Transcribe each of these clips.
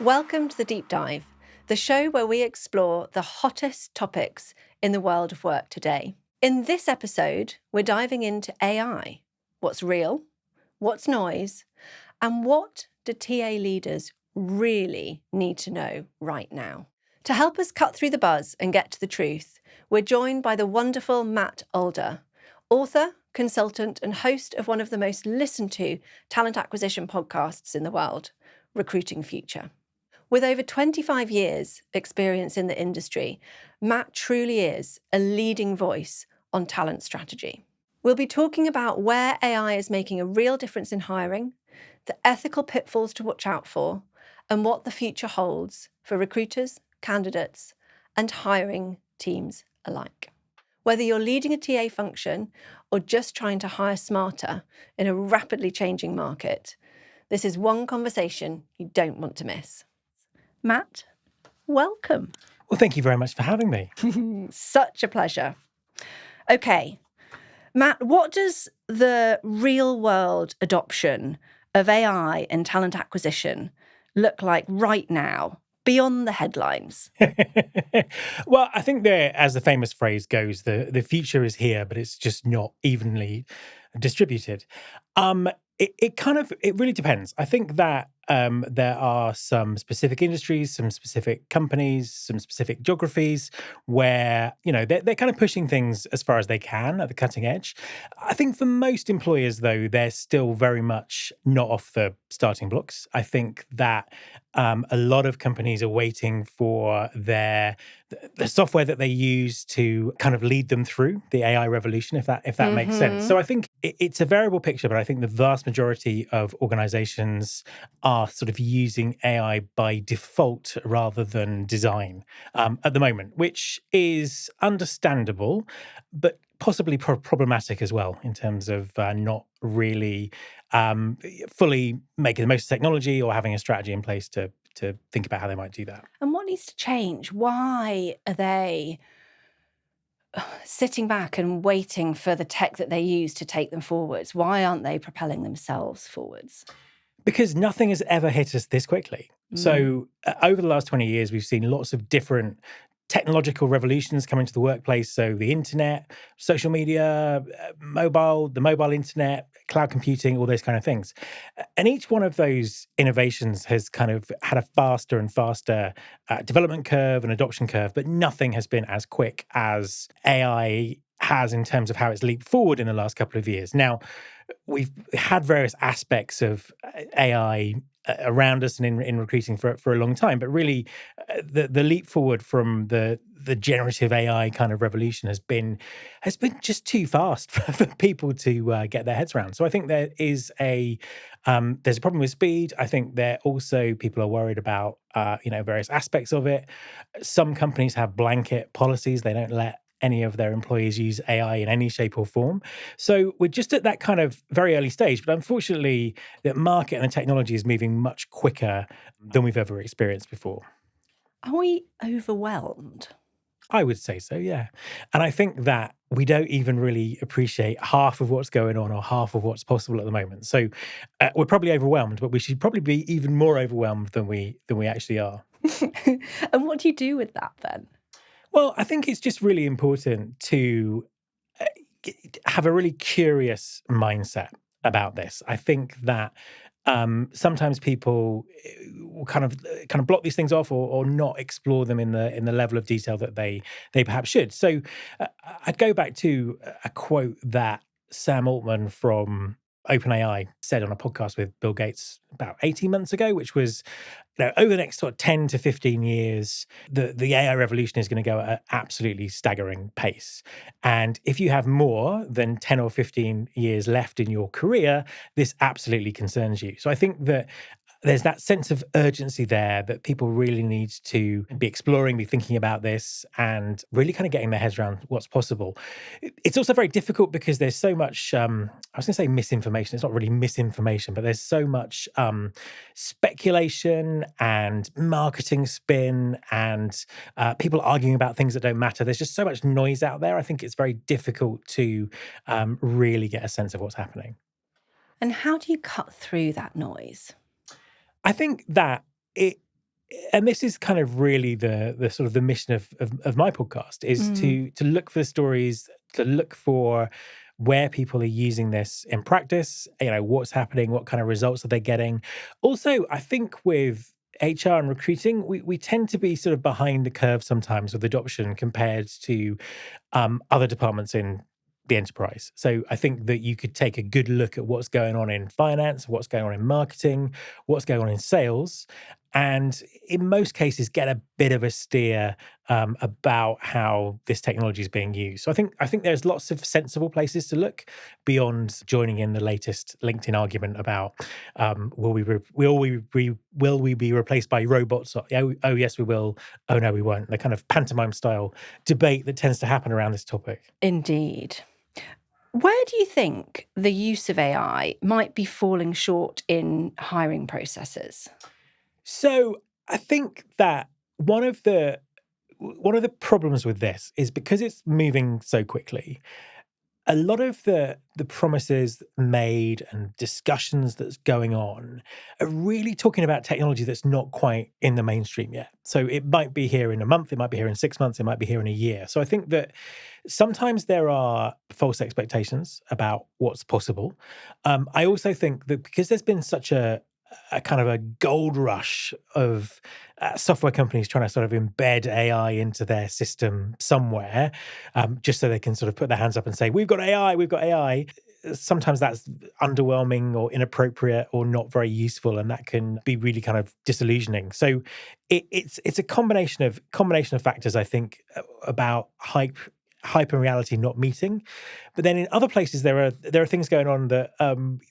Welcome to The Deep Dive, the show where we explore the hottest topics in the world of work today. In this episode, we're diving into AI. What's real? What's noise? And what do TA leaders really need to know right now? To help us cut through the buzz and get to the truth, we're joined by the wonderful Matt Alder, author, consultant, and host of one of the most listened to talent acquisition podcasts in the world, Recruiting Future. With over 25 years' experience in the industry, Matt truly is a leading voice on talent strategy. We'll be talking about where AI is making a real difference in hiring, the ethical pitfalls to watch out for, and what the future holds for recruiters, candidates, and hiring teams alike. Whether you're leading a TA function or just trying to hire smarter in a rapidly changing market, this is one conversation you don't want to miss. Matt, welcome. Well, thank you very much for having me. Such a pleasure. Okay, Matt, what does the real world adoption of AI in talent acquisition look like right now, beyond the headlines? Well, I think as the famous phrase goes, the future is here, but it's just not evenly distributed. It really depends. I think that there are some specific industries, some specific companies, some specific geographies where, they're kind of pushing things as far as they can at the cutting edge. I think for most employers, though, they're still very much not off the starting blocks. I think that a lot of companies are waiting for the software that they use to kind of lead them through the AI revolution, if that makes sense. So I think it's a variable picture, but I think the vast majority of organizations are sort of using AI by default rather than design at the moment, which is understandable, but possibly problematic as well in terms of not really fully making the most of technology or having a strategy in place to think about how they might do that. And what needs to change? Why are they sitting back and waiting for the tech that they use to take them forwards? Why aren't they propelling themselves forwards? Because nothing has ever hit us this quickly. So over the last 20 years, we've seen lots of different technological revolutions come into the workplace. So the internet, social media, the mobile internet, cloud computing, all those kind of things. And each one of those innovations has kind of had a faster and faster development curve and adoption curve, but nothing has been as quick as AI has in terms of how it's leaped forward in the last couple of years. Now, we've had various aspects of AI around us and in recruiting for a long time, but really the leap forward from the generative AI kind of revolution has been just too fast for people to get their heads around. So I think there's a problem with speed. I think people are worried about various aspects of it. Some companies have blanket policies; they don't let any of their employees use AI in any shape or form. So we're just at that kind of very early stage. But unfortunately, the market and the technology is moving much quicker than we've ever experienced before. Are we overwhelmed? I would say so, yeah. And I think that we don't even really appreciate half of what's going on or half of what's possible at the moment. So we're probably overwhelmed, but we should probably be even more overwhelmed than we actually are. And what do you do with that then? Well, I think it's just really important to have a really curious mindset about this. I think that sometimes people will kind of block these things off or not explore them in the level of detail that they perhaps should. So I'd go back to a quote that Sam Altman from OpenAI said on a podcast with Bill Gates about 18 months ago, which was, over the next sort of 10 to 15 years, the AI revolution is going to go at an absolutely staggering pace. And if you have more than 10 or 15 years left in your career, this absolutely concerns you. So I think that there's that sense of urgency there that people really need to be exploring, be thinking about this, and really kind of getting their heads around what's possible. It's also very difficult because there's so much, I was going to say misinformation. It's not really misinformation, but there's so much speculation and marketing spin and people arguing about things that don't matter. There's just so much noise out there. I think it's very difficult to really get a sense of what's happening. And how do you cut through that noise? I think that and this is kind of really the sort of the mission of my podcast, is to look for stories, to look for where people are using this in practice, what's happening, what kind of results are they getting. Also, I think with HR and recruiting, we tend to be sort of behind the curve sometimes with adoption compared to other departments in the enterprise. So I think that you could take a good look at what's going on in finance, what's going on in marketing, what's going on in sales, and in most cases get a bit of a steer about how this technology is being used. So I think there's lots of sensible places to look beyond joining in the latest LinkedIn argument about will we be replaced by robots? Oh yes we will. Oh no we won't. The kind of pantomime style debate that tends to happen around this topic. Indeed. Where do you think the use of AI might be falling short in hiring processes? So I think that one of the problems with this is because it's moving so quickly. A lot of the promises made and discussions that's going on are really talking about technology that's not quite in the mainstream yet. So it might be here in a month, it might be here in 6 months, it might be here in a year. So I think that sometimes there are false expectations about what's possible. I also think that because there's been such a kind of a gold rush of software companies trying to sort of embed AI into their system somewhere, just so they can sort of put their hands up and say, we've got AI, we've got AI. Sometimes that's underwhelming or inappropriate or not very useful, and that can be really kind of disillusioning. So it's a combination of factors, I think, about hype and reality not meeting. But then in other places there are things going on that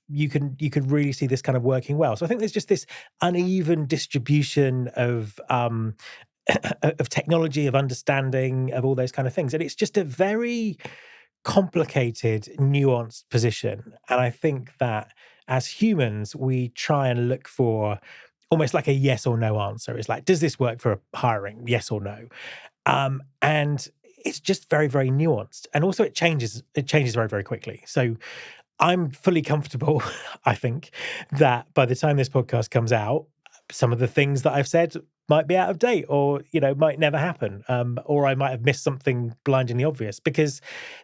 you could really see this kind of working well. So I think there's just this uneven distribution of of technology, of understanding, of all those kind of things, and it's just a very complicated, nuanced position. And I think that as humans, we try and look for almost like a yes or no answer. It's like, does this work for hiring? Yes or no? And it's just very, very nuanced. And also it changes very, very quickly. So I'm fully comfortable, I think, that by the time this podcast comes out, some of the things that I've said might be out of date or, might never happen. Or I might have missed something blindingly obvious, because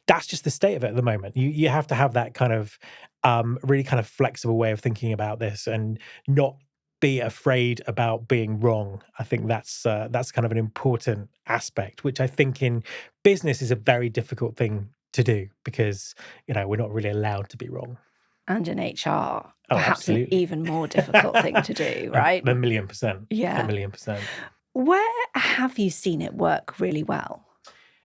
that's just the state of it at the moment. You have to have that kind of really kind of flexible way of thinking about this and not be afraid about being wrong. I think that's kind of an important aspect, which I think in business is a very difficult thing to do, because we're not really allowed to be wrong. And in HR, Oh, perhaps an absolutely. even more difficult thing to do, right? A million percent. Yeah. A million percent. Where have you seen it work really well?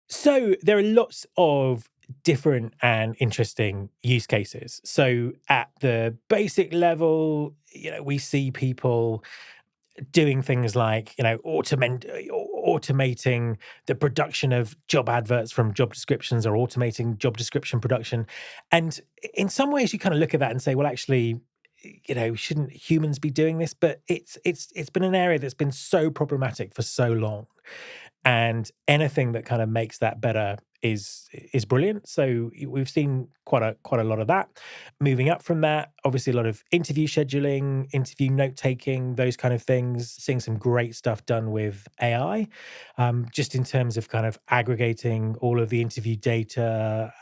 So there are lots of different and interesting use cases. So at the basic level, we see people doing things like automating the production of job adverts from job descriptions, or automating job description production. And in some ways you kind of look at that and say, well, actually, shouldn't humans be doing this? But it's been an area that's been so problematic for so long, and anything that kind of makes that better is brilliant. So we've seen quite a lot of that. Moving up from that, obviously a lot of interview scheduling, interview note taking, those kind of things. Seeing some great stuff done with AI, just in terms of kind of aggregating all of the interview data.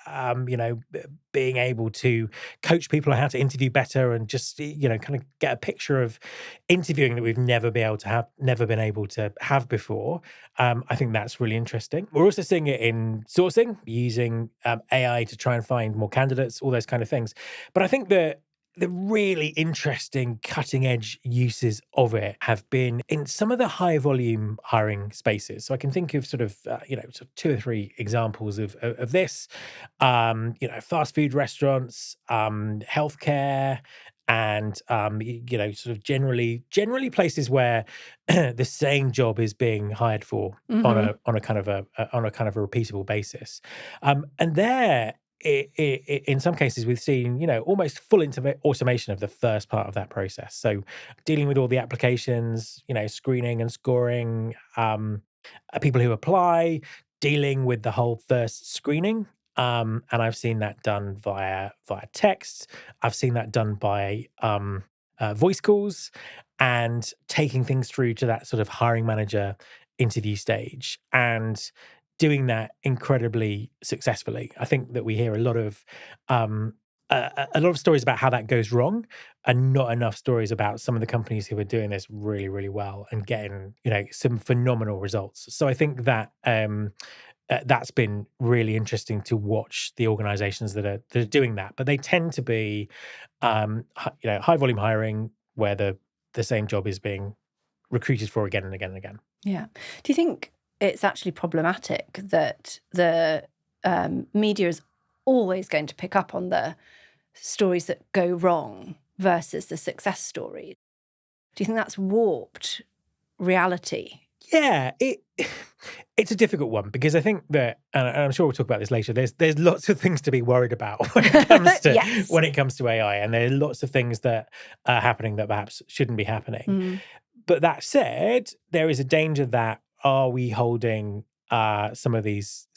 Being able to coach people on how to interview better, and just kind of get a picture of interviewing that we've never been able to have before. I think that's really interesting. We're also seeing it in sourcing, using AI to try and find more candidates, all those kind of things. But I think the really interesting cutting edge uses of it have been in some of the high volume hiring spaces. So I can think of sort of 2 or 3 examples of this. Fast food restaurants, healthcare, and sort of generally places where the same job is being hired for on a kind of a repeatable basis. And there, in some cases, we've seen almost full automation of the first part of that process. So dealing with all the applications, screening and scoring, people who apply, dealing with the whole first screening. And I've seen that done via text. I've seen that done by voice calls. and taking things through to that sort of hiring manager interview stage and doing that incredibly successfully. I think that we hear a lot of stories about how that goes wrong, and not enough stories about some of the companies who are doing this really, really well and getting some phenomenal results. So I think that that's been really interesting to watch the organizations that are doing that, but they tend to be high volume hiring where the same job is being recruited for again and again and again. Yeah. Do you think it's actually problematic that the media is always going to pick up on the stories that go wrong versus the success stories? Do you think that's warped reality? Yeah, it's a difficult one because I think that, and I'm sure we'll talk about this later. There's lots of things to be worried about when it comes to Yes. when it comes to AI, and there are lots of things that are happening that perhaps shouldn't be happening. But that said, there is a danger that are we holding some of these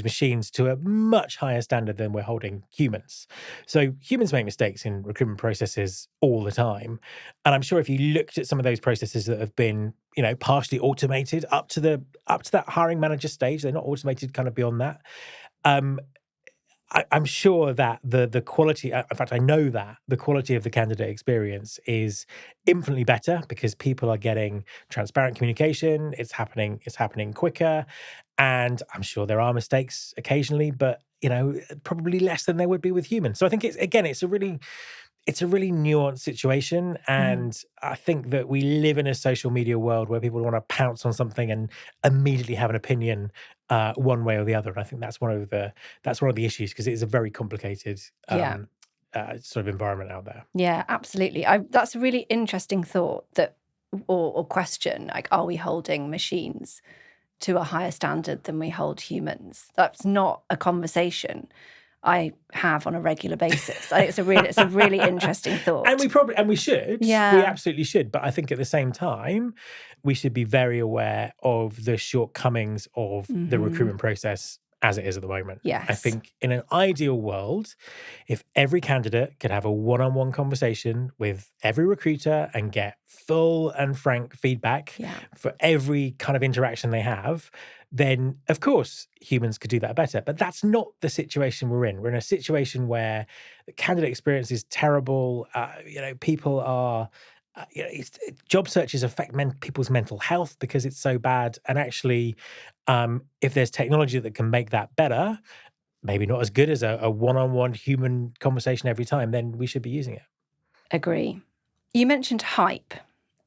machines to a much higher standard than we're holding humans? So humans make mistakes in recruitment processes all the time, and I'm sure if you looked at some of those processes that have been partially automated up to that hiring manager stage, they're not automated kind of beyond that. I'm sure that the quality, in fact, I know that the quality of the candidate experience is infinitely better because people are getting transparent communication. It's happening quicker. And I'm sure there are mistakes occasionally, but probably less than there would be with humans. So I think it's a really nuanced situation. And I think that we live in a social media world where people want to pounce on something and immediately have an opinion one way or the other. And I think that's one of the issues because it is a very complicated sort of environment out there. Yeah, absolutely. That's a really interesting thought or question, like, are we holding machines to a higher standard than we hold humans? That's not a conversation I have on a regular basis. It's a really interesting thought. And we should. Yeah. We absolutely should. But I think at the same time, we should be very aware of the shortcomings of the recruitment process as it is at the moment. Yes. I think in an ideal world, if every candidate could have a one-on-one conversation with every recruiter and get full and frank feedback for every kind of interaction they have, then of course humans could do that better. But that's not the situation we're in. We're in a situation where the candidate experience is terrible. People are job searches affect people's mental health because it's so bad. And actually, if there's technology that can make that better, maybe not as good as a one-on-one human conversation every time, then we should be using it. Agree. You mentioned hype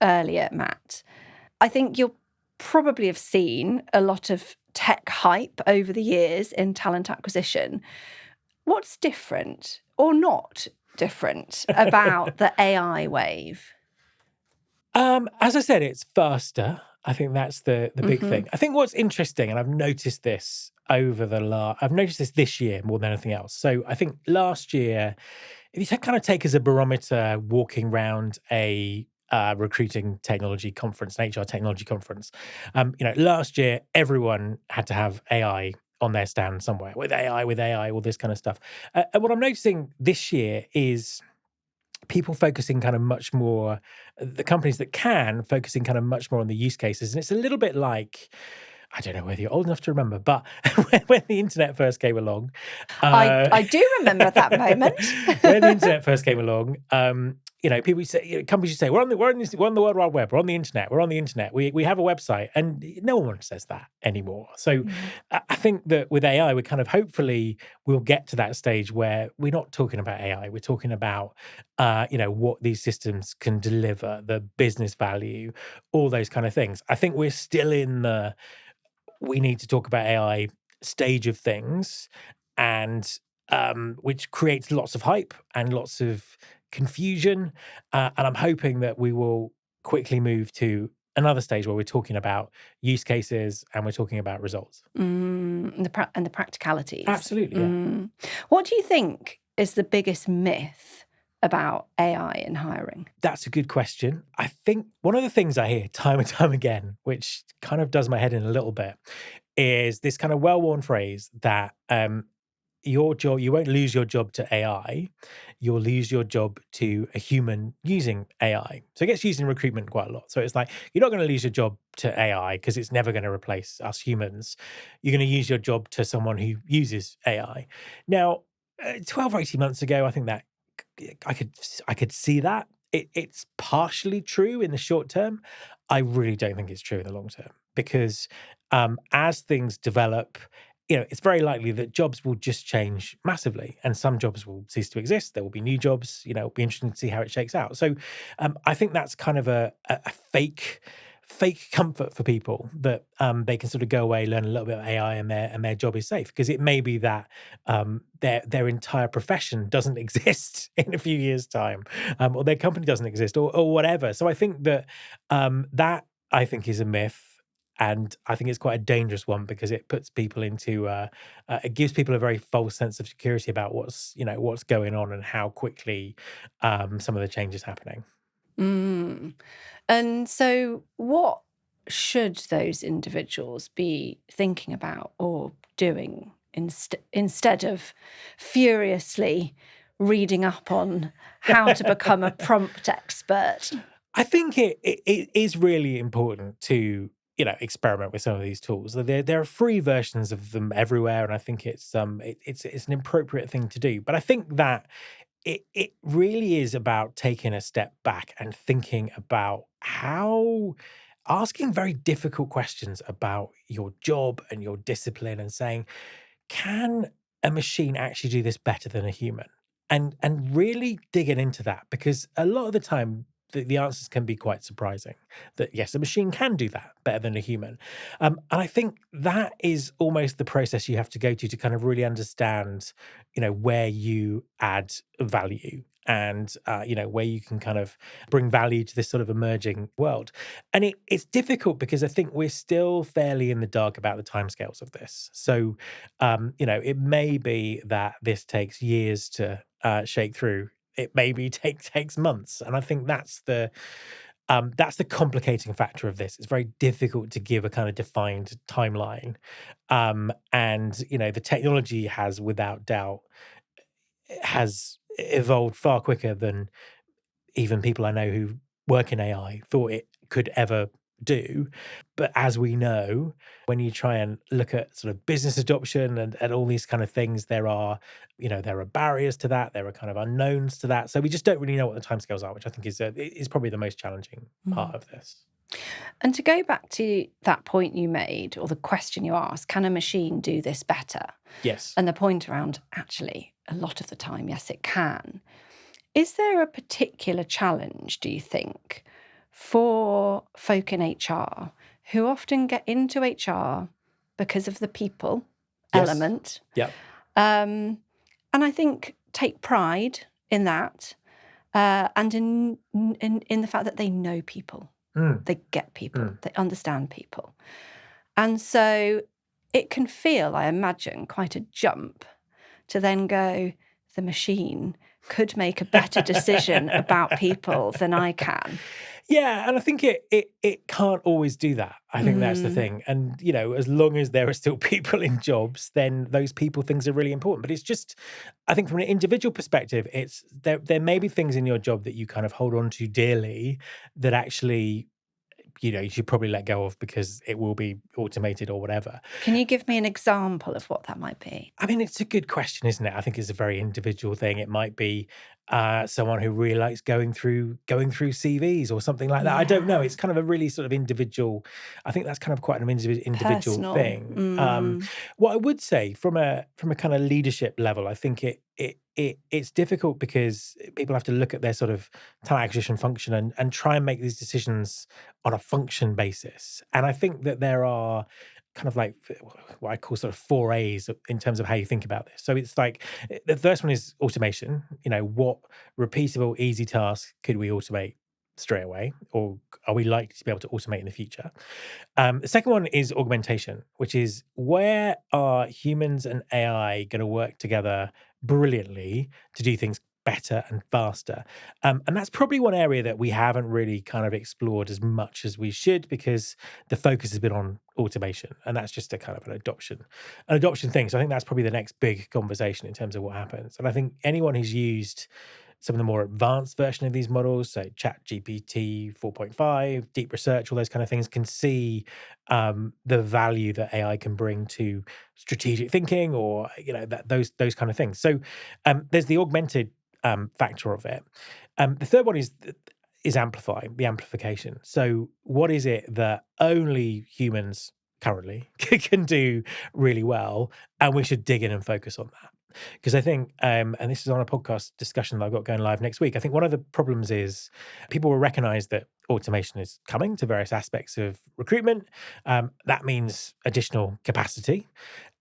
earlier, Matt. I think you'll probably have seen a lot of tech hype over the years in talent acquisition. What's different or not different about the AI wave? As I said, it's faster. I think that's the big thing. I think what's interesting, and I've noticed this this year more than anything else. So I think last year, if you kind of take as a barometer walking around a recruiting technology conference, an HR technology conference, last year everyone had to have AI on their stand somewhere with AI, all this kind of stuff. And what I'm noticing this year is people focusing kind of much more, the companies that can focusing kind of much more on the use cases. And it's a little bit like, I don't know whether you're old enough to remember, but when the internet first came along, I do remember that moment. When the internet first came along, people say, companies would say, we're on the World Wide Web, we're on the internet, we have a website, and no one says that anymore. So I think that with AI, we kind of hopefully we'll get to that stage where we're not talking about AI, we're talking about what these systems can deliver, the business value, all those kind of things. I think we're still in the we need to talk about AI stage of things, and which creates lots of hype and lots of confusion. And I'm hoping that we will quickly move to another stage where we're talking about use cases and we're talking about results. And the practicalities. Absolutely. Yeah. What do you think is the biggest myth about AI in hiring? That's a good question. I think one of the things I hear time and time again, which kind of does my head in a little bit, is this kind of well-worn phrase that your job, you won't lose your job to AI, you'll lose your job to a human using AI. So it gets used in recruitment quite a lot. So it's like, you're not going to lose your job to AI because it's never going to replace us humans. You're going to use your job to someone who uses AI. Now, 12 or 18 months ago, I think that I could see that. It's partially true in the short term. I really don't think it's true in the long term because as things develop, it's very likely that jobs will just change massively and some jobs will cease to exist. There will be new jobs, it'll be interesting to see how it shakes out. So I think that's kind of a fake comfort for people that they can sort of go away, learn a little bit of AI and their job is safe because it may be that their entire profession doesn't exist in a few years' time or their company doesn't exist or whatever. So I think that that I think is a myth. And I think it's quite a dangerous one because it puts people into it gives people a very false sense of security about what's going on and how quickly some of the change is happening. Mm. And so, what should those individuals be thinking about or doing instead of furiously reading up on how to become a prompt expert? I think it is really important to experiment with some of these tools. There are free versions of them everywhere, and I think it's it's an appropriate thing to do. But I think that it really is about taking a step back and thinking about how asking very difficult questions about your job and your discipline and saying, can a machine actually do this better than a human? And really digging into that because a lot of the time the answers can be quite surprising that yes, a machine can do that better than a human. And I think that is almost the process you have to go to kind of really understand, where you add value and where you can kind of bring value to this sort of emerging world. And it's difficult because I think we're still fairly in the dark about the timescales of this. So it may be that this takes years to shake through. It maybe takes months, and I think that's the complicating factor of this. It's very difficult to give a kind of defined timeline, and the technology has, without doubt, has evolved far quicker than even people I know who work in AI thought it could ever do. But as we know, when you try and look at sort of business adoption and all these kind of things, there are barriers to that. There are kind of unknowns to that. So we just don't really know what the timescales are, which I think is probably the most challenging part of this. And to go back to that point you made, or the question you asked, can a machine do this better? Yes. And the point around, actually, a lot of the time, yes, it can. Is there a particular challenge, do you think, for folk in HR who often get into HR because of the people element? Yeah. And I think take pride in that and in the fact that they know people. They get people, they understand people. And so it can feel, I imagine, quite a jump to then go, the machine could make a better decision about people than I can. Yeah, and I think it can't always do that. I think that's the thing. And as long as there are still people in jobs, then those people things are really important. But it's just, I think from an individual perspective, it's there may be things in your job that you kind of hold on to dearly that actually you should probably let go of because it will be automated or whatever. Can you give me an example of what that might be? I mean, it's a good question, isn't it? I think it's a very individual thing. It might be someone who really likes going through CVs or something like that. I don't know. It's kind of a really sort of individual. I think that's kind of quite an individual Personal. thing. What I would say from a kind of leadership level, I think it's difficult because people have to look at their sort of talent acquisition function and try and make these decisions on a function basis. And I think that there are kind of like what I call sort of 4A's in terms of how you think about this. So it's like the first one is automation. What repeatable, easy tasks could we automate straight away, or are we likely to be able to automate in the future? The second one is augmentation, which is where are humans and AI going to work together brilliantly to do things better and faster. And that's probably one area that we haven't really kind of explored as much as we should, because the focus has been on automation, and that's just a kind of an adoption thing. So I think that's probably the next big conversation in terms of what happens. And I think anyone who's used some of the more advanced version of these models, so Chat GPT 4.5, deep research, all those kind of things, can see the value that AI can bring to strategic thinking, or those kind of things. So there's the augmented factor of it. The third one is amplify, the amplification. So what is it that only humans currently can do really well, and we should dig in and focus on that? Because I think, and this is on a podcast discussion that I've got going live next week, I think one of the problems is people will recognize that automation is coming to various aspects of recruitment. That means additional capacity.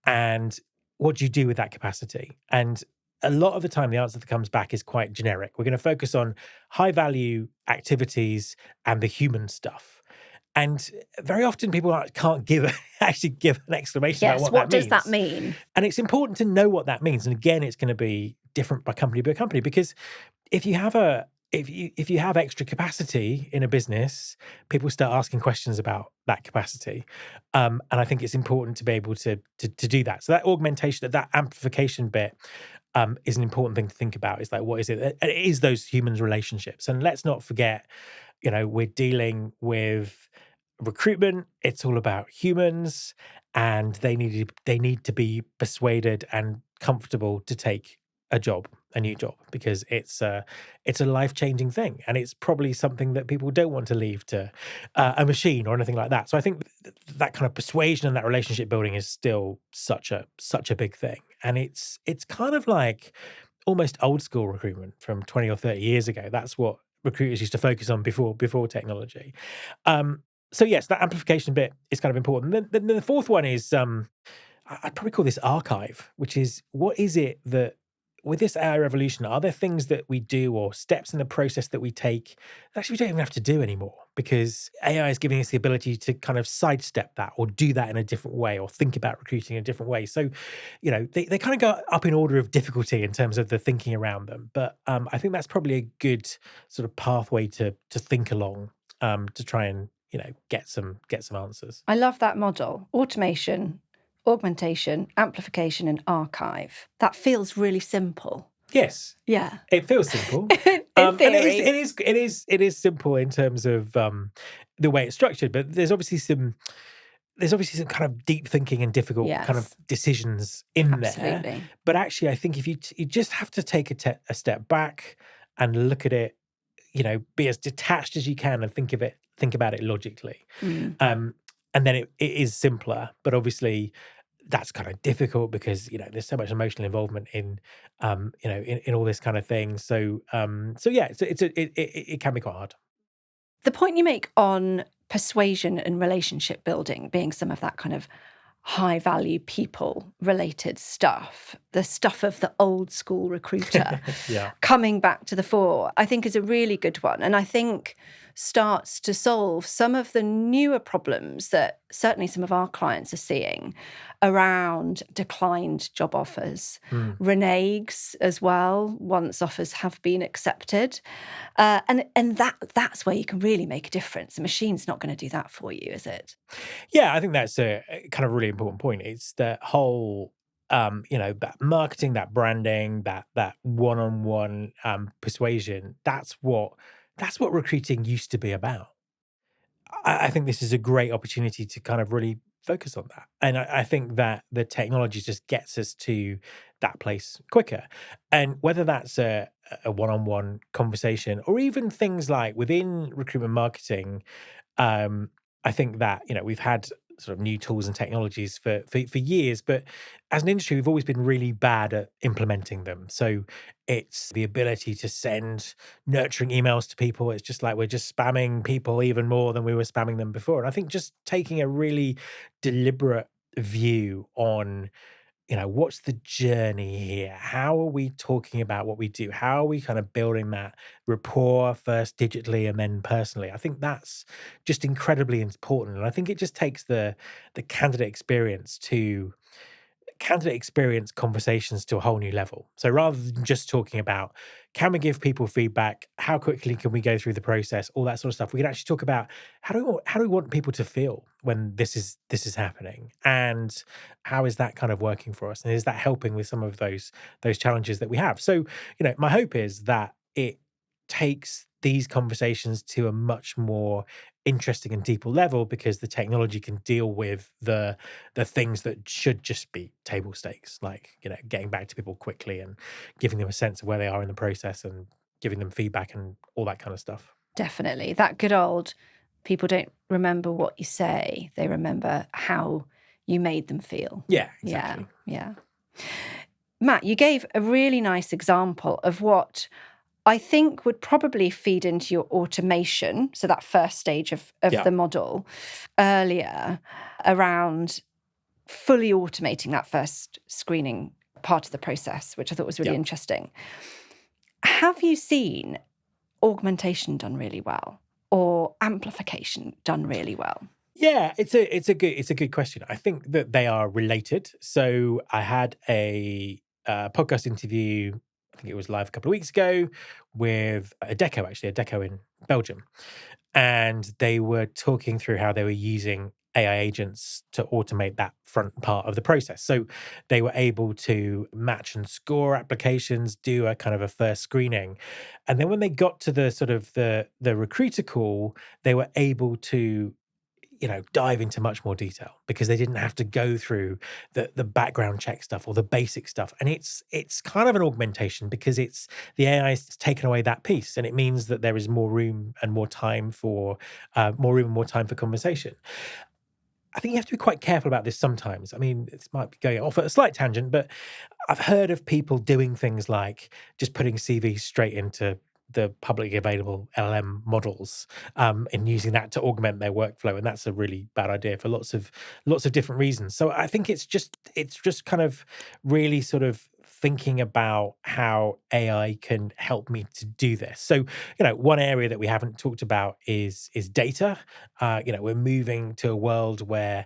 And what do you do with that capacity? And a lot of the time, the answer that comes back is quite generic. We're going to focus on high value activities and the human stuff. And very often people can't actually give an explanation about what that means. What does that mean? And it's important to know what that means. And again, it's going to be different by company, because if you have if you have extra capacity in a business, people start asking questions about that capacity. And I think it's important to be able to do that. So that augmentation, that amplification bit is an important thing to think about. It's like, what is it? It is those humans' relationships. And let's not forget, we're dealing with recruitment. It's all about humans, and they need to be persuaded and comfortable to take a new job, because it's a life-changing thing, and it's probably something that people don't want to leave to a machine or anything like that. So I think that kind of persuasion and that relationship building is still such a big thing, and it's kind of like almost old school recruitment from 20 or 30 years ago. That's what recruiters used to focus on before technology. So yes, that amplification bit is kind of important. Then the fourth one is I'd probably call this archive, which is, what is it that with this AI revolution, are there things that we do or steps in the process that we take that actually we don't even have to do anymore, because AI is giving us the ability to kind of sidestep that or do that in a different way, or think about recruiting in a different way. So, they kind of go up in order of difficulty in terms of the thinking around them. But I think that's probably a good sort of pathway to think along, to try and get some answers. I love that model. Automation, augmentation, amplification, and archive. That feels really simple. Yes. Yeah. It feels simple. In theory. And it is simple in terms of the way it's structured, but there's obviously some kind of deep thinking and difficult kind of decisions in there. But actually, I think if you just have to take a step back and look at it, be as detached as you can and think about it logically. And then it is simpler, but obviously that's kind of difficult because there's so much emotional involvement in in all this kind of thing. So yeah, it can be quite hard. The point you make on persuasion and relationship building being some of that kind of high value people related stuff, the stuff of the old school recruiter, coming back to the fore, I think is a really good one. And I think starts to solve some of the newer problems that certainly some of our clients are seeing around declined job offers, reneges as well, once offers have been accepted. And that's where you can really make a difference. A machine's not going to do that for you, is it? Yeah, I think that's a kind of really important point. It's the whole that marketing, that branding, that one-on-one persuasion. That's what recruiting used to be about. I think this is a great opportunity to kind of really focus on that. And I think that the technology just gets us to that place quicker. And whether that's a one-on-one conversation, or even things like within recruitment marketing, I think that, we've had sort of new tools and technologies for years, but as an industry, we've always been really bad at implementing them. So it's the ability to send nurturing emails to people. It's just like we're just spamming people even more than we were spamming them before. And I think just taking a really deliberate view on what's the journey here? How are we talking about what we do? How are we kind of building that rapport first digitally and then personally? I think that's just incredibly important. And I think it just takes the candidate experience to candidate experience conversations to a whole new level. So rather than just talking about, can we give people feedback? How quickly can we go through the process? All that sort of stuff. We can actually talk about how do we want people to feel when this is happening, and how is that kind of working for us, and is that helping with some of those challenges that we have? So, my hope is that it takes these conversations to a much more interesting and deeper level, because the technology can deal with the things that should just be table stakes, like getting back to people quickly and giving them a sense of where they are in the process and giving them feedback and all that kind of stuff. Definitely. That good old, people don't remember what you say, they remember how you made them feel. Yeah, exactly. Yeah. Matt, you gave a really nice example of what I think would probably feed into your automation, so that first stage of Yeah. the model earlier, around fully automating that first screening part of the process, which I thought was really interesting. Have you seen augmentation done really well, or amplification done really well? Yeah, it's a good question. I think that they are related. So I had a podcast interview, I think it was live a couple of weeks ago, with a deco in Belgium, and they were talking through how they were using AI agents to automate that front part of the process. So they were able to match and score applications, do a kind of a first screening, and then when they got to the sort of the recruiter call, they were able to dive into much more detail, because they didn't have to go through the background check stuff or the basic stuff. And it's kind of an augmentation, because it's the AI has taken away that piece, and it means that there is more room and more time for conversation. I think you have to be quite careful about this sometimes. I mean, this might be going off at a slight tangent, but I've heard of people doing things like just putting CVs straight into the publicly available LLM models, and using that to augment their workflow, and that's a really bad idea for lots of different reasons. So I think it's just kind of really sort of thinking about how AI can help me to do this. So one area that we haven't talked about is data. We're moving to a world where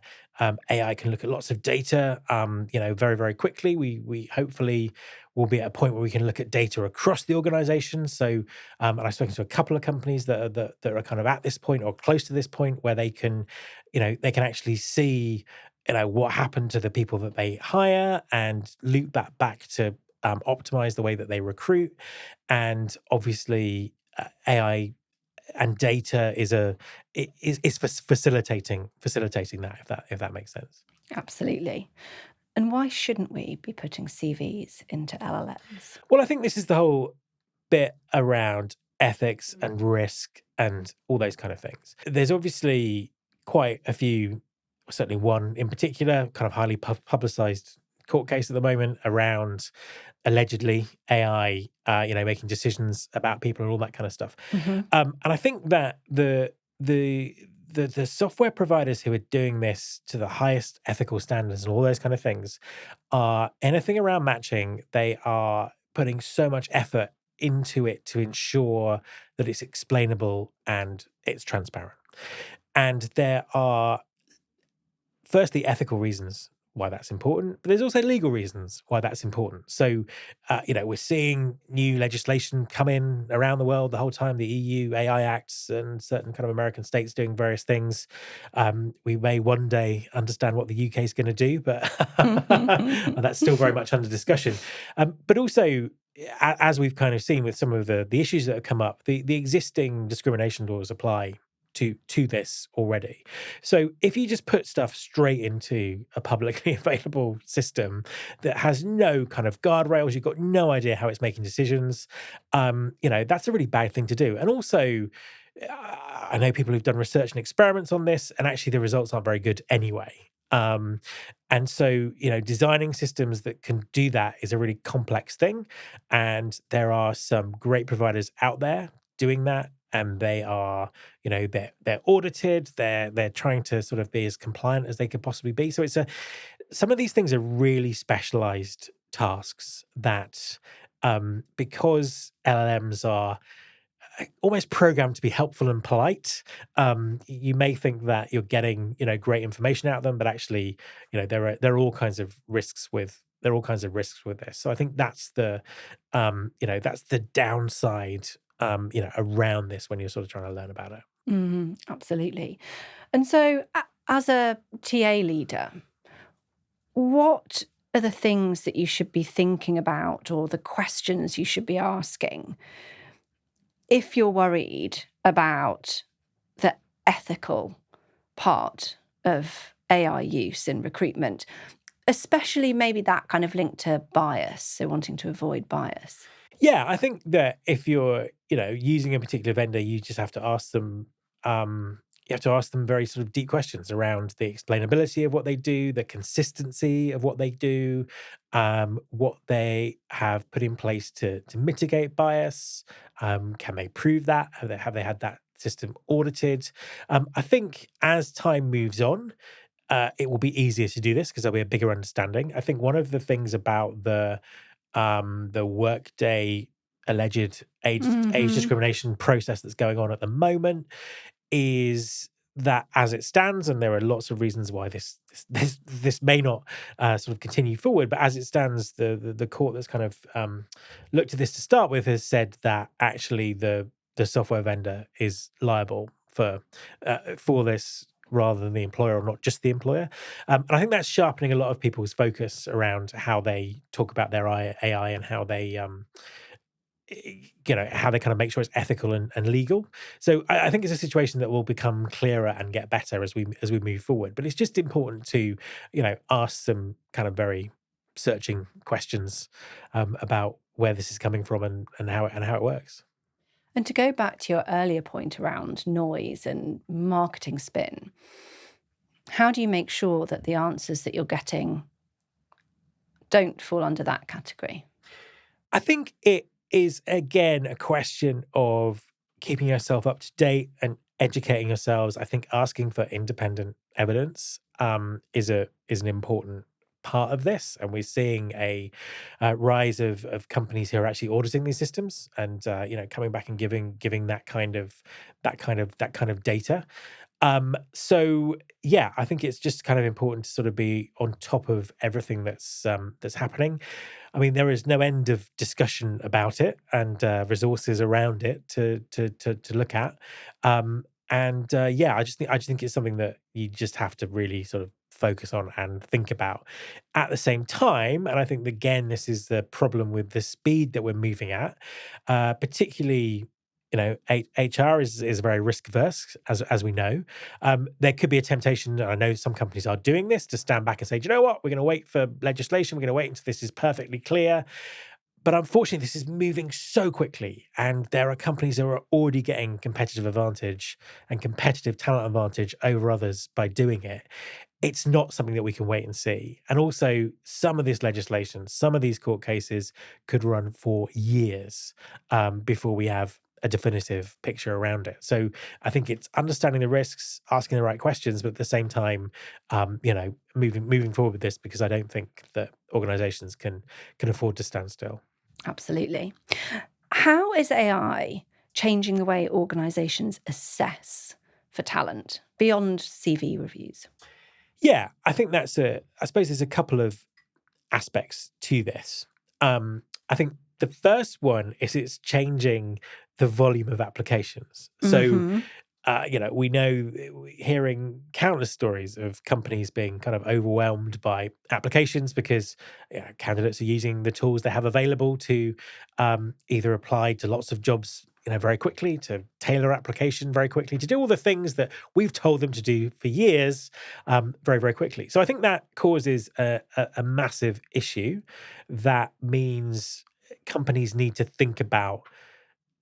AI can look at lots of data, very, very quickly. We hopefully will be at a point where we can look at data across the organization. So, and I've spoken to a couple of companies that are kind of at this point or close to this point, where they can actually see, what happened to the people that they hire, and loop that back to optimize the way that they recruit. And obviously, AI and data is facilitating that, if that makes sense. Absolutely. And why shouldn't we be putting CVs into LLMs? Well, I think this is the whole bit around ethics and risk and all those kind of things. There's obviously quite a few, certainly one in particular, kind of highly publicized court case at the moment around allegedly AI, making decisions about people and all that kind of stuff. Mhm. And I think that the software providers who are doing this to the highest ethical standards and all those kind of things are anything around matching. They are putting so much effort into it to ensure that it's explainable and it's transparent. And there are, firstly, ethical reasons why that's important, but there's also legal reasons why that's important. So, we're seeing new legislation come in around the world the whole time, the EU AI Acts and certain kind of American states doing various things. We may one day understand what the UK is going to do, but that's still very much under discussion. But also, as we've kind of seen with some of the issues that have come up, the existing discrimination laws apply to this already. So if you just put stuff straight into a publicly available system that has no kind of guardrails, you've got no idea how it's making decisions, that's a really bad thing to do. And also, I know people who've done research and experiments on this, and actually the results aren't very good anyway. And so, designing systems that can do that is a really complex thing. And there are some great providers out there doing that. And they are, they're audited. They're trying to sort of be as compliant as they could possibly be. So some of these things are really specialized tasks that, because LLMs are almost programmed to be helpful and polite. You may think that you're getting, great information out of them, but actually, there are all kinds of risks with this. So I think that's the downside, around this when you're sort of trying to learn about it. Absolutely. And so, as a TA leader, what are the things that you should be thinking about or the questions you should be asking if you're worried about the ethical part of AI use in recruitment, especially maybe that kind of linked to bias, so wanting to avoid bias? Yeah, I think that if you're, using a particular vendor, you just have to ask them. You have to ask them very sort of deep questions around the explainability of what they do, the consistency of what they do, what they have put in place to mitigate bias. Can they prove that? Have they had that system audited? I think as time moves on, it will be easier to do this because there'll be a bigger understanding. I think one of the things about the Workday alleged age Mhm. discrimination process that's going on at the moment is that as it stands, and there are lots of reasons why this may not sort of continue forward, but as it stands, the court that's kind of looked at this to start with has said that actually the software vendor is liable for this rather than the employer, or not just the employer. And I think that's sharpening a lot of people's focus around how they talk about their AI and how they how they kind of make sure it's ethical and legal. So I think it's a situation that will become clearer and get better as we move forward. But it's just important to ask some kind of very searching questions about where this is coming from and how it works. And to go back to your earlier point around noise and marketing spin, how do you make sure that the answers that you're getting don't fall under that category? I think it is again a question of keeping yourself up to date and educating yourselves. I think asking for independent evidence is an important part of this, and we're seeing a rise of companies who are actually auditing these systems and coming back and giving that kind of data. So yeah, I think it's just kind of important to sort of be on top of everything that's happening. I mean, there is no end of discussion about it and resources around it to look at. Yeah, I just think it's something that you just have to really sort of focus on and think about at the same time. And I think again, this is the problem with the speed that we're moving at, particularly. HR is very risk averse, as we know. There could be a temptation, and I know some companies are doing this, to stand back and say, "Do you know what? We're going to wait for legislation. We're going to wait until this is perfectly clear." But unfortunately, this is moving so quickly, and there are companies that are already getting competitive advantage and competitive talent advantage over others by doing it. It's not something that we can wait and see. And also, some of this legislation, some of these court cases could run for years before we have a definitive picture around it. So I think it's understanding the risks, asking the right questions, but at the same time, moving forward with this, because I don't think that organizations can afford to stand still. Absolutely. How is AI changing the way organizations assess for talent beyond CV reviews? Yeah, I suppose there's a couple of aspects to this. I think the first one is it's changing the volume of applications. So, Mhm. we know, hearing countless stories of companies being kind of overwhelmed by applications because candidates are using the tools they have available to either apply to lots of jobs, very quickly, to tailor application very quickly, to do all the things that we've told them to do for years, very, very quickly. So I think that causes a massive issue. That means companies need to think about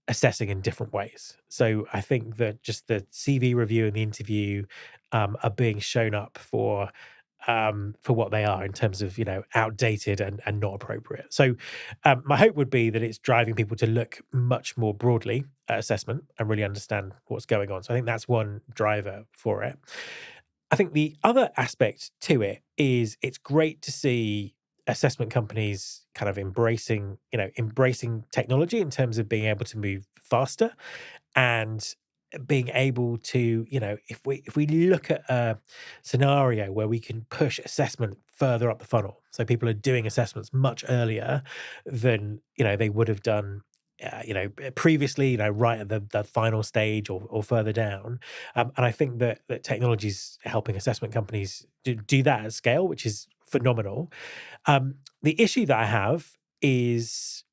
assessing in different ways. So I think that just the CV review and the interview are being shown up for what they are in terms of outdated and not appropriate. So my hope would be that it's driving people to look much more broadly at assessment and really understand what's going on. So I think that's one driver for it. I think the other aspect to it is it's great to see assessment companies kind of embracing technology in terms of being able to move faster. And being able to, if we look at a scenario where we can push assessment further up the funnel, so people are doing assessments much earlier than they would have done previously, right at the final stage or further down. And I think that technology is helping assessment companies do that at scale, which is phenomenal. The issue that I have is,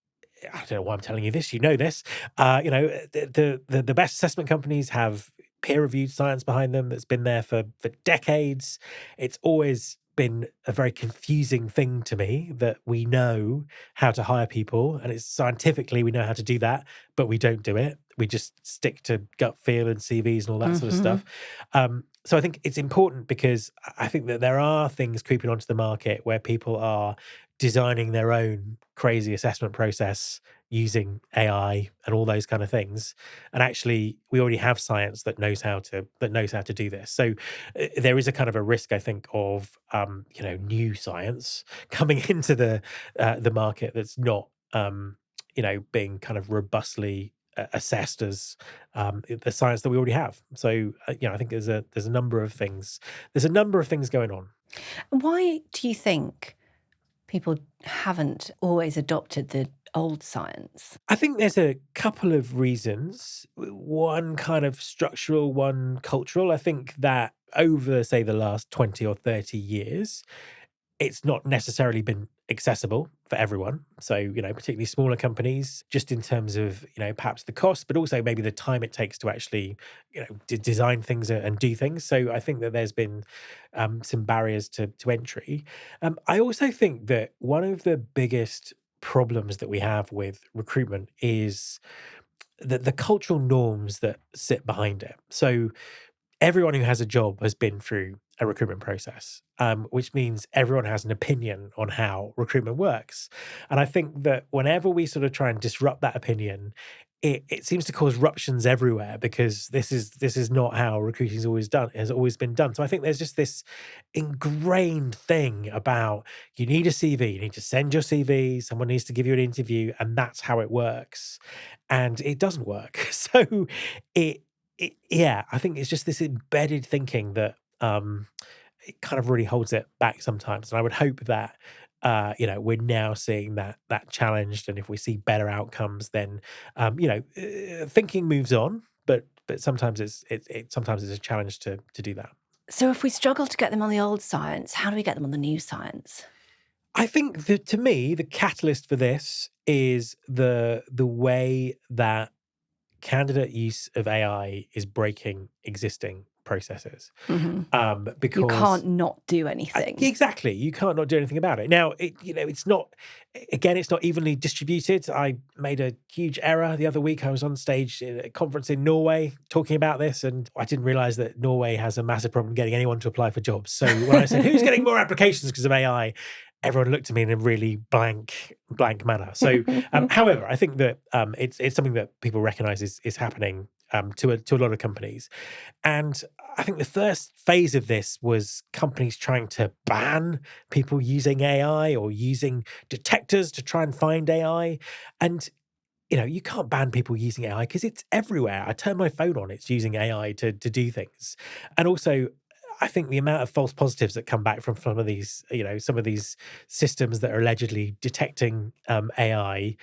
I don't know why I'm telling you this. You know this. The best assessment companies have peer-reviewed science behind them that's been there for decades. It's always been a very confusing thing to me that we know how to hire people, and it's scientifically we know how to do that, but we don't do it. We just stick to gut feel and CVs and all that sort of stuff. So I think it's important because I think that there are things creeping onto the market where people are designing their own crazy assessment process using AI and all those kind of things. And actually, we already have science that knows how to do this. So there is a kind of a risk, I think, of new science coming into the market that's not being kind of robustly assessed as the science that we already have. So I think there's a number of things. There's a number of things going on. Why do you think people haven't always adopted the old science? I think there's a couple of reasons. One kind of structural, one cultural. I think that over, say, the last 20 or 30 years, it's not necessarily been accessible for everyone. So, particularly smaller companies, just in terms of, perhaps the cost, but also maybe the time it takes to actually, design things and do things. So I think that there's been some barriers to entry. I also think that one of the biggest problems that we have with recruitment is the cultural norms that sit behind it. So everyone who has a job has been through a recruitment process, which means everyone has an opinion on how recruitment works. And I think that whenever we sort of try and disrupt that opinion, it seems to cause ruptions everywhere because this is not how recruiting has always been done. So I think there's just this ingrained thing about you need a CV, you need to send your CV, someone needs to give you an interview, and that's how it works. And it doesn't work. So it yeah, I think it's just this embedded thinking that it kind of really holds it back sometimes. And I would hope that we're now seeing that challenged, and if we see better outcomes, then thinking moves on. But sometimes sometimes it's a challenge to do that. So if we struggle to get them on the old science, how do we get them on the new science? I think that to me, the catalyst for this is the way that candidate use of AI is breaking existing processes. Mhm. You Because can't not do anything. exactly, you can't not do anything about it. Now, it's not, again, it's not evenly distributed. I made a huge error the other week. I was on stage at a conference in Norway talking about this, and I didn't realize that Norway has a massive problem getting anyone to apply for jobs. So when I said, who's getting more applications because of AI? Everyone looked at me in a really blank manner. So, however, I think that it's something that people recognize is happening to a lot of companies. And I think the first phase of this was companies trying to ban people using AI or using detectors to try and find AI. And you can't ban people using AI because it's everywhere. I turn my phone on, it's using AI to do things. And also, I think the amount of false positives that come back from some of these, some of these systems that are allegedly detecting AI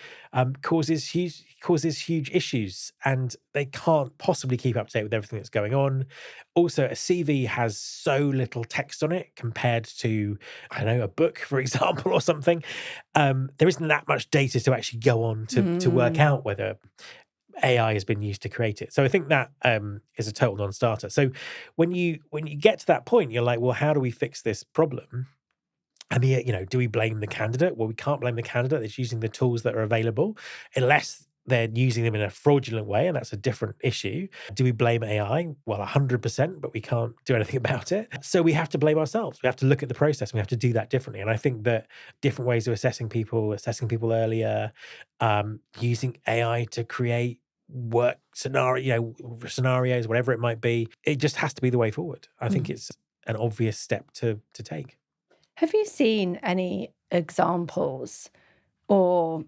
causes huge issues, and they can't possibly keep up to date with everything that's going on. Also, a CV has so little text on it compared to, I don't know, a book, for example, or something. There isn't that much data to actually go on to work out whether AI has been used to create it. So I think that is a total non-starter. So when you get to that point, you're like, well, how do we fix this problem? And do we blame the candidate? Well, we can't blame the candidate that's using the tools that are available, unless they're using them in a fraudulent way, and that's a different issue. Do we blame AI? Well, 100%, but we can't do anything about it. So we have to blame ourselves. We have to look at the process. And we have to do that differently. And I think that different ways of assessing people earlier, using AI to create work scenarios, whatever it might be, it just has to be the way forward. I think it's an obvious step to take. Have you seen any examples or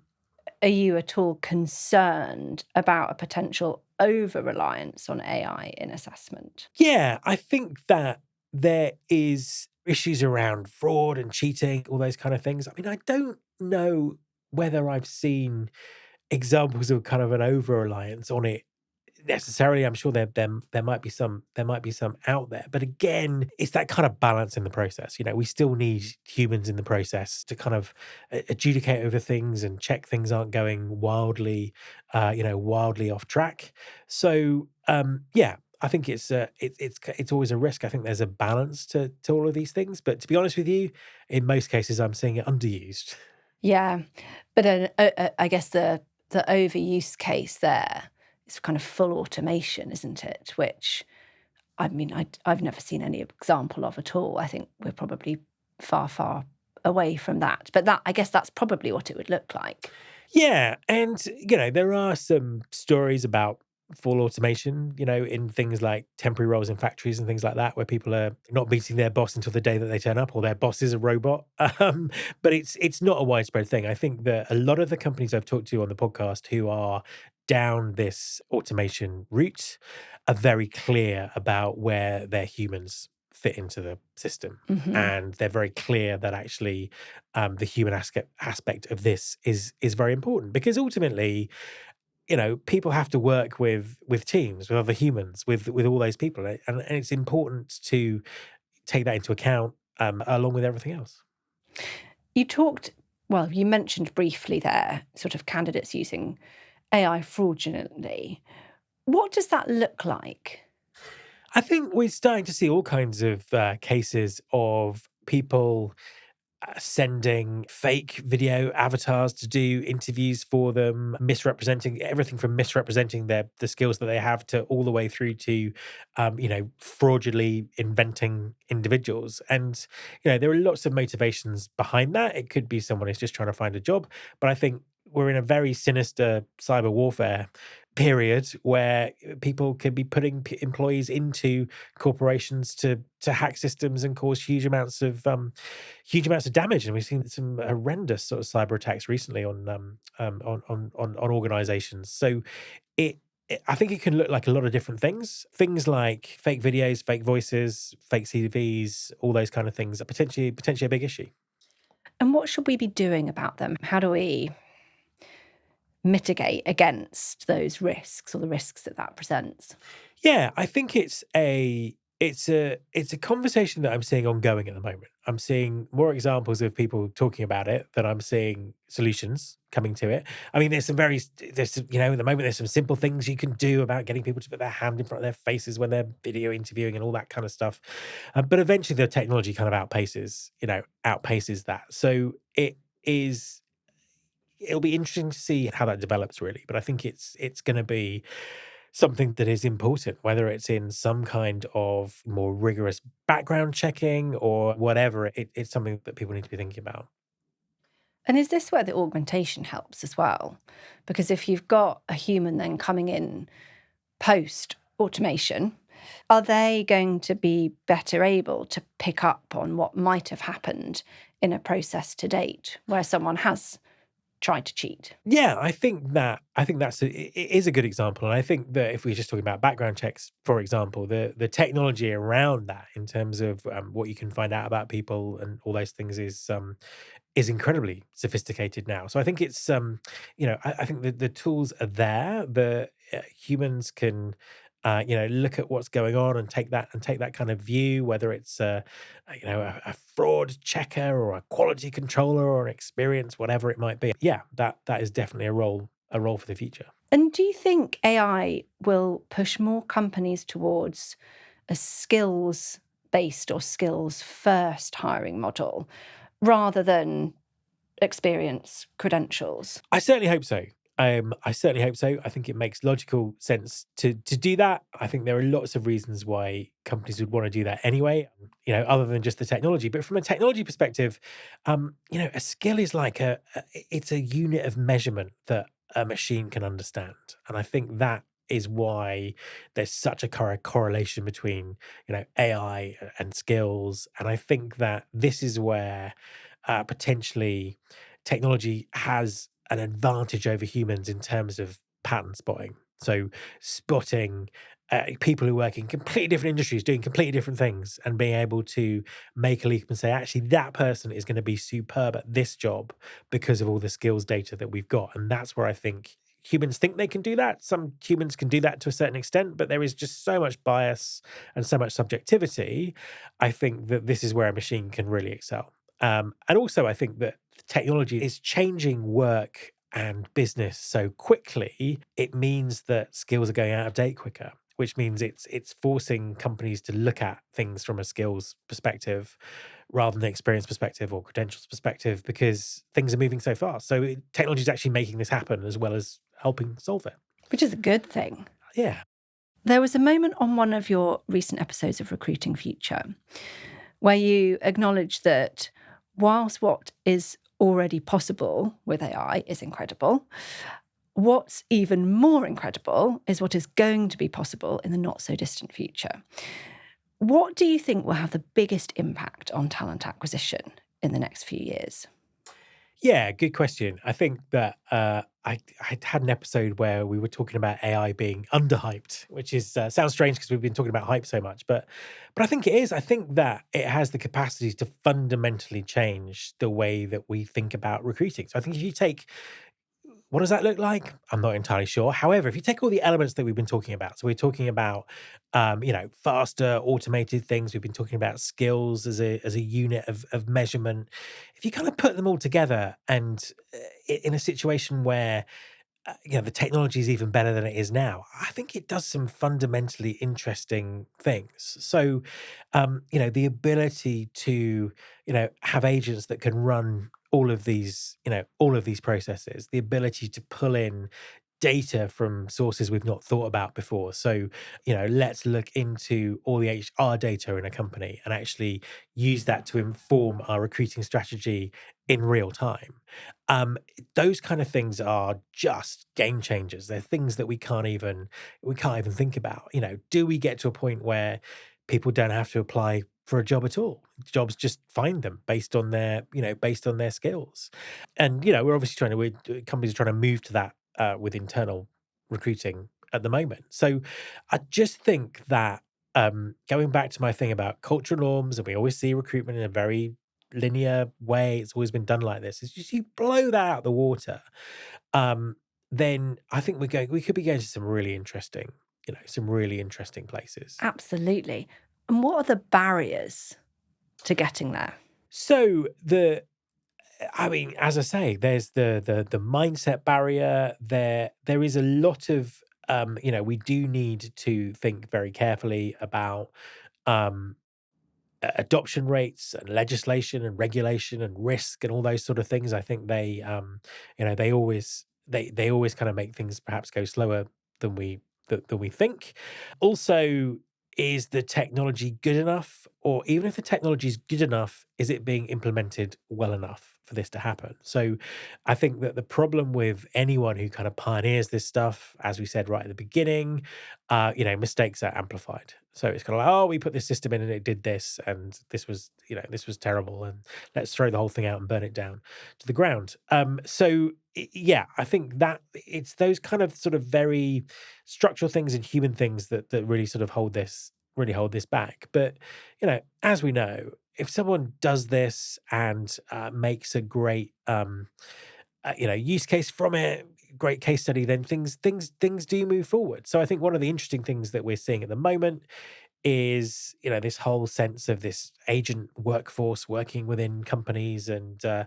Are you at all concerned about a potential over-reliance on AI in assessment? Yeah, I think that there is issues around fraud and cheating, all those kind of things. I mean, I don't know whether I've seen examples of kind of an over reliance on it necessarily. I'm sure there might be some out there, but again, it's that kind of balance in the process. We still need humans in the process to kind of adjudicate over things and check things aren't going wildly off track. So yeah, I think it's always a risk. I think there's a balance to all of these things, but to be honest with you, in most cases I'm seeing it underused. Yeah, but I guess the overuse case there is kind of full automation, isn't it? Which, I mean, I've never seen any example of at all. I think we're probably far, far away from that. But I guess that's probably what it would look like. Yeah, and there are some stories about full automation, in things like temporary roles in factories and things like that, where people are not meeting their boss until the day that they turn up, or their boss is a robot. But it's not a widespread thing. I think that a lot of the companies I've talked to on the podcast who are down this automation route are very clear about where their humans fit into the system. Hmm. And they're very clear that actually the human aspect of this is very important, because ultimately, people have to work with teams, with other humans, with all those people, and it's important to take that into account along with everything else. You talked, well, you mentioned briefly there, sort of candidates using AI fraudulently. What does that look like? I think we're starting to see all kinds of cases of people sending fake video avatars to do interviews for them, misrepresenting everything from misrepresenting the skills that they have to all the way through to, fraudulently inventing individuals. And there are lots of motivations behind that. It could be someone who's just trying to find a job, but I think we're in a very sinister cyber warfare period where people can be putting employees into corporations to hack systems and cause huge amounts of damage. And we've seen some horrendous sort of cyber attacks recently on organizations. So it I think it can look like a lot of different things like fake videos, fake voices, fake CVs, all those kind of things are potentially a big issue. And what should we be doing about them? How do we mitigate against those risks, or the risks that presents? Yeah, I think it's a conversation that I'm seeing ongoing at the moment. I'm seeing more examples of people talking about it than I'm seeing solutions coming to it. I mean, at the moment there's some simple things you can do about getting people to put their hand in front of their faces when they're video interviewing and all that kind of stuff. But eventually the technology kind of outpaces that. So it'll be interesting to see how that develops, really. But I think it's going to be something that is important, whether it's in some kind of more rigorous background checking or whatever. It's something that people need to be thinking about. And is this where the augmentation helps as well? Because if you've got a human then coming in post automation, are they going to be better able to pick up on what might have happened in a process to date where someone has tried to cheat? Yeah, it is a good example, and I think that if we're just talking about background checks, for example, the technology around that in terms of what you can find out about people and all those things is incredibly sophisticated now. So I think I think the tools are there. The humans can, look at what's going on and take that kind of view, whether it's a fraud checker or a quality controller or an experience, whatever it might be. Yeah, that is definitely a role for the future. And do you think AI will push more companies towards a skills based or skills first hiring model rather than experience credentials? I certainly hope so. I certainly hope so. I think it makes logical sense to do that. I think there are lots of reasons why companies would want to do that anyway, other than just the technology. But from a technology perspective, a skill is like it's a unit of measurement that a machine can understand. And I think that is why there's such a correlation between, AI and skills. And I think that this is where potentially technology has an advantage over humans in terms of pattern spotting. So spotting people who work in completely different industries doing completely different things and being able to make a leap and say, actually, that person is going to be superb at this job because of all the skills data that we've got. And that's where I think humans think they can do that. Some humans can do that to a certain extent, but there is just so much bias and so much subjectivity. I think that this is where a machine can really excel. And also, I think that technology is changing work and business so quickly, it means that skills are going out of date quicker, which means it's forcing companies to look at things from a skills perspective rather than experience perspective or credentials perspective because things are moving so fast. So technology is actually making this happen as well as helping solve it. Which is a good thing. Yeah. There was a moment on one of your recent episodes of Recruiting Future where you acknowledged that whilst what is already possible with AI is incredible, what's even more incredible is what is going to be possible in the not so distant future. What do you think will have the biggest impact on talent acquisition in the next few years? Yeah, good question. I think that I had an episode where we were talking about AI being underhyped, which is sounds strange because we've been talking about hype so much, but I think it is. I think that it has the capacity to fundamentally change the way that we think about recruiting. So I think if you take what does that look like? I'm not entirely sure. However, if you take all the elements that we've been talking about, so we're talking about, faster automated things. We've been talking about skills as a unit of measurement. If you kind of put them all together, and in a situation where the technology is even better than it is now, I think it does some fundamentally interesting things. So, the ability to, have agents that can run all of these processes, the ability to pull in data from sources we've not thought about before. So, let's look into all the HR data in a company and actually use that to inform our recruiting strategy in real time. Um, those kind of things are just game changers. They're things that we can't even think about. Do we get to a point where people don't have to apply for a job at all? Jobs just find them based on their skills. And we're obviously companies are trying to move to that with internal recruiting at the moment. So I just think that going back to my thing about cultural norms, and we always see recruitment in a very linear way. It's always been done like this. It's just you blow that out the water, um, then I think we could be going to some really interesting places. Absolutely. And what are the barriers to getting there? So I mean, as I say, there's the mindset barrier. There is a lot of we do need to think very carefully about um adoption rates and legislation and regulation and risk and all those sort of things. I think they always kind of make things perhaps go slower than we think. Also, is the technology good enough? Or even if the technology is good enough, is it being implemented well enough for this to happen? So I think that the problem with anyone who kind of pioneers this stuff, as we said right at the beginning, mistakes are amplified. So it's kind of like, oh, we put this system in and it did this, and this was terrible, and let's throw the whole thing out and burn it down to the ground. Yeah, I think that it's those kind of sort of very structural things and human things that really hold this back. But as we know, if someone does this and makes a great use case from it, great case study, then things do move forward. So I think one of the interesting things that we're seeing at the moment is this whole sense of this agent workforce working within companies. And I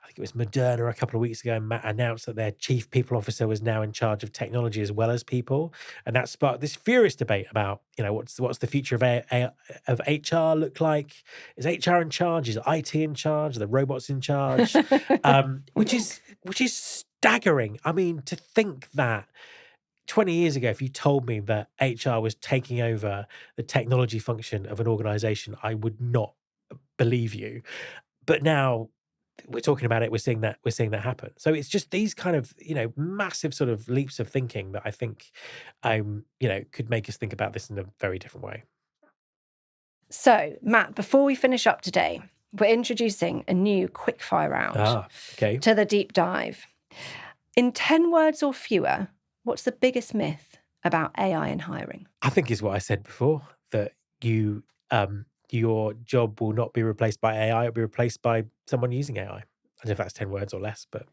think it was Moderna a couple of weeks ago announced that their chief people officer was now in charge of technology as well as people, and that sparked this furious debate about what's the future of HR look like. Is HR in charge? Is IT in charge? Are the robots in charge? Which is staggering. I mean, to think that 20 years ago, if you told me that HR was taking over the technology function of an organization, I would not believe you. But now we're talking about it, we're seeing that happen. So it's just these kind of, massive sort of leaps of thinking that I think could make us think about this in a very different way. So, Matt, before we finish up today, we're introducing a new quickfire round Okay. to the deep dive. In 10 words or fewer, what's the biggest myth about AI and hiring? I think is what I said before, that your job will not be replaced by AI, it'll be replaced by someone using AI. I don't know if that's 10 words or less, but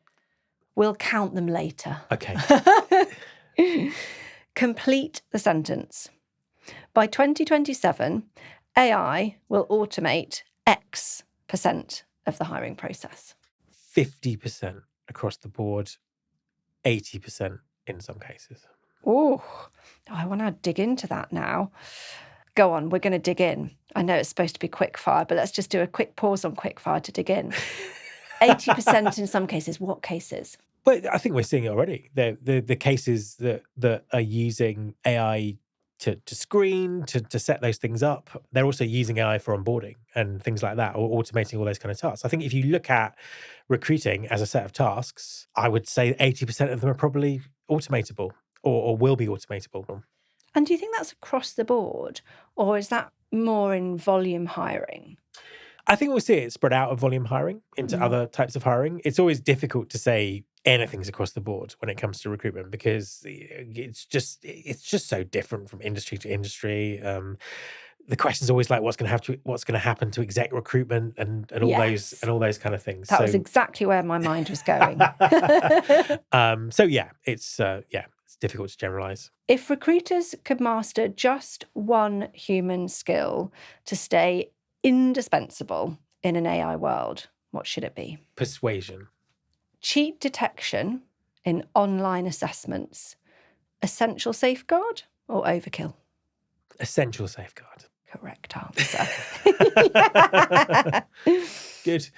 We'll count them later. okay. Complete the sentence. By 2027, AI will automate X% of the hiring process. 50% across the board, 80% in some cases. Oh, I want to dig into that now. Go on, we're going to dig in. I know it's supposed to be quickfire, but let's just do a quick pause on quickfire to dig in. 80% in some cases. What cases? But I think we're seeing it already. The cases that are using AI to screen, to set those things up, they're also using AI for onboarding and things like that, or automating all those kind of tasks. I think if you look at recruiting as a set of tasks, I would say 80% of them are probably automatable or will be automatable. And do you think that's across the board, or is that more in volume hiring? I think we'll see it spread out of volume hiring into other types of hiring. It's always difficult to say anything's across the board when it comes to recruitment because it's just so different from industry to industry. The question's always like, what's going to happen to exec recruitment and all those kind of things. That was exactly where my mind was going. So yeah, it's difficult to generalize. If recruiters could master just one human skill to stay indispensable in an AI world, what should it be? Persuasion. Cheat detection in online assessments, essential safeguard or overkill? Essential safeguard. Correct answer. Good.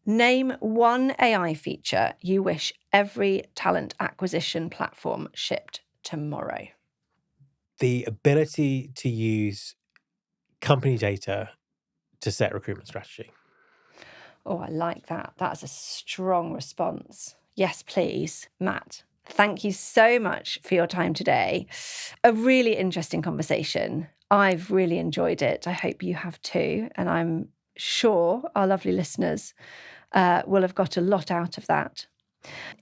Name one AI feature you wish every talent acquisition platform shipped tomorrow. The ability to use company data to set recruitment strategy. Oh, I like that. That's a strong response. Yes, please. Matt, thank you so much for your time today. A really interesting conversation. I've really enjoyed it. I hope you have too. And I'm sure our lovely listeners will have got a lot out of that.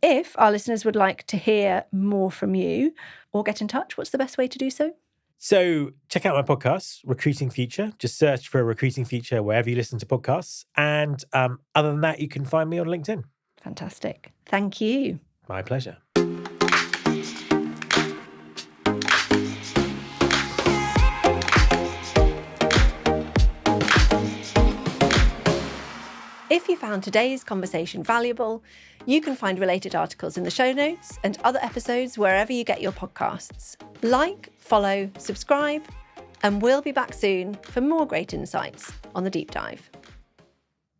If our listeners would like to hear more from you or get in touch, what's the best way to do so? So check out my podcast, Recruiting Future. Just search for Recruiting Future wherever you listen to podcasts. And other than that, you can find me on LinkedIn. Fantastic. Thank you. My pleasure. If you found today's conversation valuable, you can find related articles in the show notes and other episodes wherever you get your podcasts. Like, follow, subscribe, and we'll be back soon for more great insights on the deep dive.